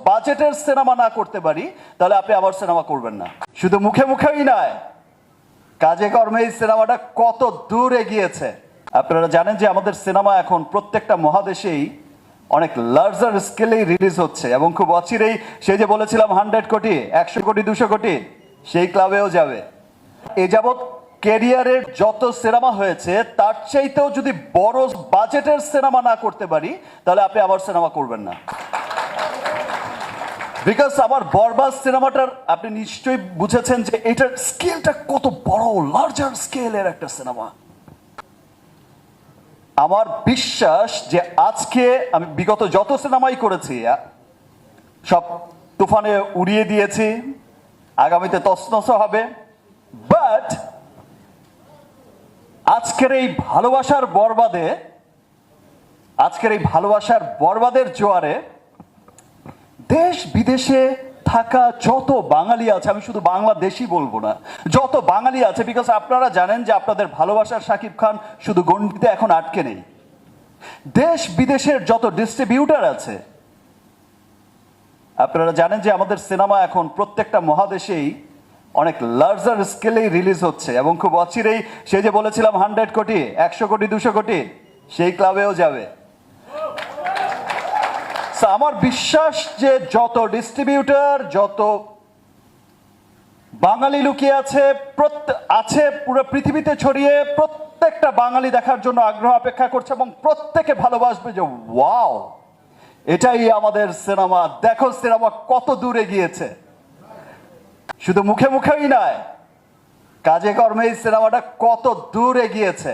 বাজেটের সিনেমা না করতে পারি, তাহলে আপনি আবার সিনেমা করবেন না। শুধু মুখে মুখেই নয়, কাজে কর্মে এই সিনেমাটা কত দূর এগিয়েছে। আপনারা জানেন যে আমাদের সিনেমা এখন প্রত্যেকটা মহাদেশেই অনেক লার্জার স্কেলেই রিলিজ হচ্ছে এবং খুব অচিরেই সেই যে বলেছিলাম 100 কোটি, 100 কোটি, 200 কোটি, সেই ক্লাবেও যাবে। এ যাবৎ ক্যারিয়ারের যত সিনেমা হয়েছে তার চাইতেও যদি বড় বাজেটের সিনেমা না করতে পারি, তাহলে আপনি আবার সিনেমা করবেন না। বিকজ আমার বরবাদ সিনেমাটার আপনি নিশ্চয়ই বুঝেছেন যে এটার স্কেলটা কত বড়, লার্জার স্কেলের একটা সিনেমা। আমার বিশ্বাস যে আজকে আমি বিগত যত সিনেমাই করেছি সব তুফানে উড়িয়ে দিয়েছি, আগামীতে তছনছ হবে, বাট আজকের এই ভালোবাসার বরবাদের জোয়ারে দেশ বিদেশে থাকা যত বাঙালি আছে, আমি শুধু বাংলাদেশি বলবো না, যত বাঙালি আছে, বিকজ আপনারা জানেন যে আপনাদের ভালোবাসার শাকিব খান শুধু গণ্ডিতে এখন আটকে নেই। দেশ বিদেশের যত ডিস্ট্রিবিউটার আছে, আপনারা জানেন যে আমাদের সিনেমা এখন প্রত্যেকটা মহাদেশেই অনেক লার্জার স্কেলেই রিলিজ হচ্ছে এবং খুব অচিরেই সেই যে বলেছিলাম 100 কোটি, 100 কোটি, 200 কোটি, সেই ক্লাবেও যাবে। আমার বিশ্বাস যে যত ডিস্ট্রিবিউটর, যত বাঙালি লুকিয়ে আছে পুরো পৃথিবীতে ছড়িয়ে, প্রত্যেকটা বাঙালি দেখার জন্য আগ্রহ অপেক্ষা করছে এবং প্রত্যেকে ভালোবাসবে যে ওয়াও, এটাই আমাদের সিনেমা, দেখো সিনেমা কত দূরে গিয়েছে। শুধু মুখে মুখেই নয়, কাজে কর্মে এই সিনেমাটা কত দূর এগিয়েছে।